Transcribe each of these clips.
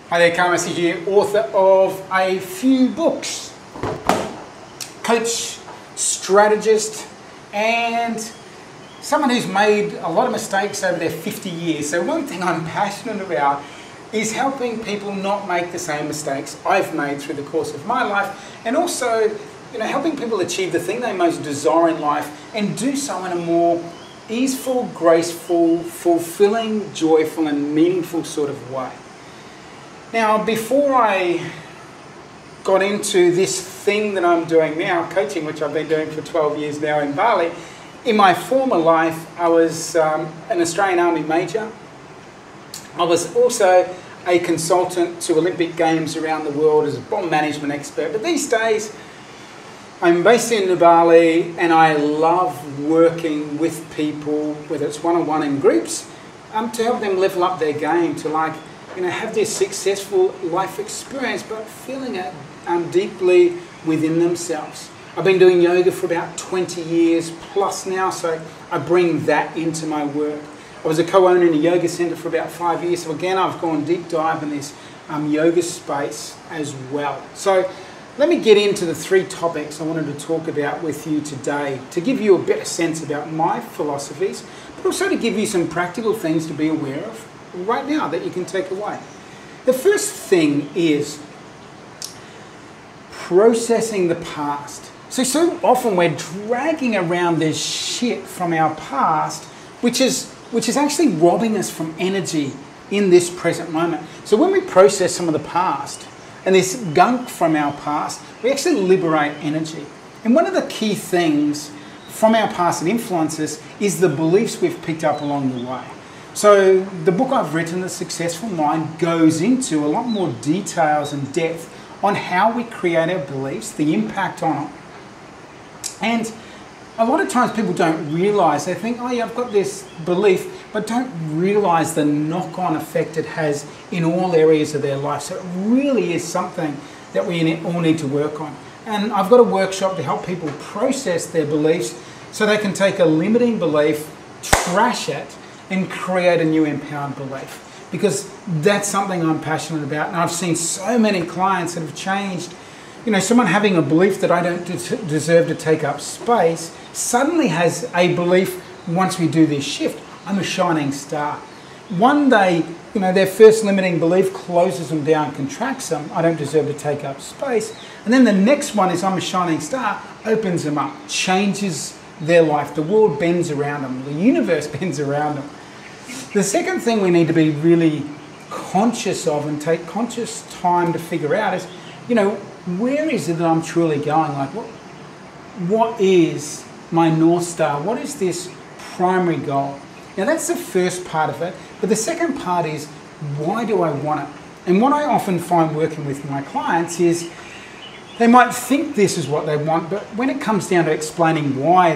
Hi there, Massy here, author of a few books. Coach, strategist, and someone who's made a lot of mistakes over their 50 years. So one thing I'm passionate about is helping people not make the same mistakes I've made through the course of my life, and also, helping people achieve the thing they most desire in life and do so in a more easeful, graceful, fulfilling, joyful, and meaningful sort of way. Now, before I got into this thing that I'm doing now, coaching, which I've been doing for 12 years now in Bali, in my former life, I was an Australian Army Major. I was also a consultant to Olympic Games around the world as a bomb management expert. But these days, I'm based in Bali, and I love working with people, whether it's one-on-one in groups, to help them level up their game, to have this successful life experience, but feeling it deeply within themselves. I've been doing yoga for about 20 years plus now, so I bring that into my work. I was a co-owner in a yoga centre for about 5 years, so again, I've gone deep dive in this yoga space as well. So let me get into the three topics I wanted to talk about with you today, to give you a better sense about my philosophies, but also to give you some practical things to be aware of right now that you can take away. The first thing is processing the past. So often we're dragging around this shit from our past, which is actually robbing us from energy in this present moment. So when we process some of the past and this gunk from our past, we actually liberate energy. And one of the key things from our past that influences is the beliefs we've picked up along the way. So the book I've written, The Successful Mind, goes into a lot more details and depth on how we create our beliefs, the impact on it. And a lot of times people don't realise, they think, oh yeah, I've got this belief, but don't realise the knock-on effect it has in all areas of their life. So it really is something that we all need to work on. And I've got a workshop to help people process their beliefs so they can take a limiting belief, trash it, and create a new empowered belief. Because that's something I'm passionate about, and I've seen so many clients that have changed. Someone having a belief that I don't deserve to take up space suddenly has a belief, once we do this shift, I'm a shining star. One day, their first limiting belief closes them down, contracts them, I don't deserve to take up space. And then the next one is I'm a shining star, opens them up, changes their life. The world bends around them, the universe bends around them. The second thing we need to be really conscious of and take conscious time to figure out is, where is it that I'm truly going? Like, what is my North Star? What is this primary goal? Now, that's the first part of it. But the second part is, why do I want it? And what I often find working with my clients is they might think this is what they want, but when it comes down to explaining why,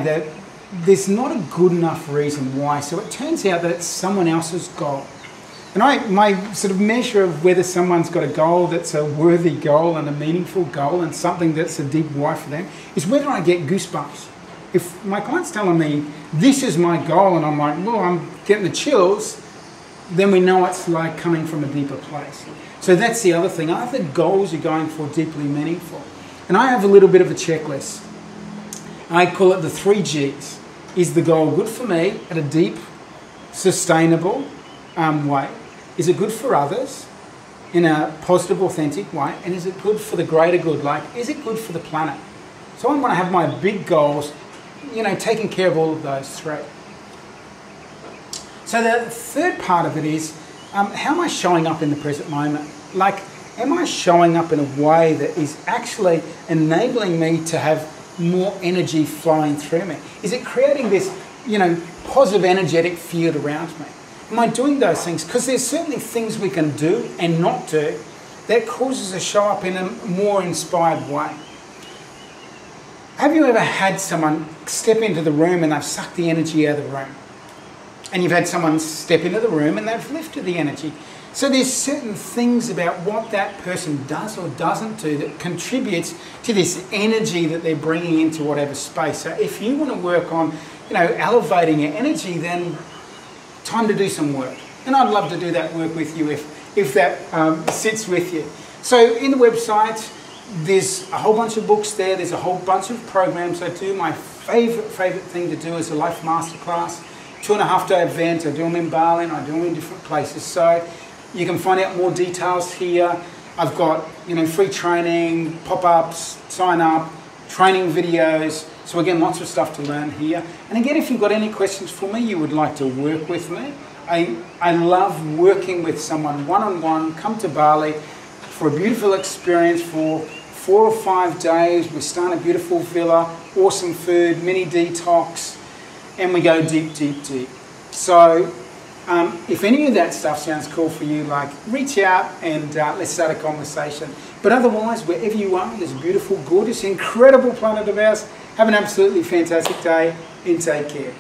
there's not a good enough reason why. So it turns out that it's someone else's goal. And my sort of measure of whether someone's got a goal that's a worthy goal and a meaningful goal and something that's a deep why for them is whether I get goosebumps. If my client's telling me, this is my goal, and I'm like, well, I'm getting the chills, then we know it's like coming from a deeper place. So that's the other thing. Are the goals you're going for deeply meaningful? And I have a little bit of a checklist. I call it the 3 Gs. Is the goal good for me at a deep, sustainable way? Is it good for others in a positive, authentic way? And is it good for the greater good? Like, is it good for the planet? So I want to have my big goals, taking care of all of those 3. So the third part of it is, how am I showing up in the present moment? Like, am I showing up in a way that is actually enabling me to have more energy flowing through me? Is it creating this, positive energetic field around me? Am I doing those things? Because there's certainly things we can do and not do that causes us to show up in a more inspired way. Have you ever had someone step into the room and they've sucked the energy out of the room? And you've had someone step into the room and they've lifted the energy. So there's certain things about what that person does or doesn't do that contributes to this energy that they're bringing into whatever space. So if you want to work on, elevating your energy, then time to do some work. And I'd love to do that work with you if if that sits with you. So in the website, there's a whole bunch of books there. There's a whole bunch of programs I do. My favourite thing to do is a Life Masterclass, 2.5-day event. I do them in Bali and I do them in different places. So you can find out more details here. I've got, free training, pop-ups, sign up, training videos. So again, lots of stuff to learn here. And again, if you've got any questions for me, you would like to work with me, I love working with someone one-on-one. Come to Bali for a beautiful experience for 4 or 5 days. We stay in a beautiful villa, awesome food, mini detox, and we go deep, deep, deep. So if any of that stuff sounds cool for you, reach out and let's start a conversation. But otherwise, wherever you are, this beautiful, gorgeous, incredible planet of ours, have an absolutely fantastic day and take care.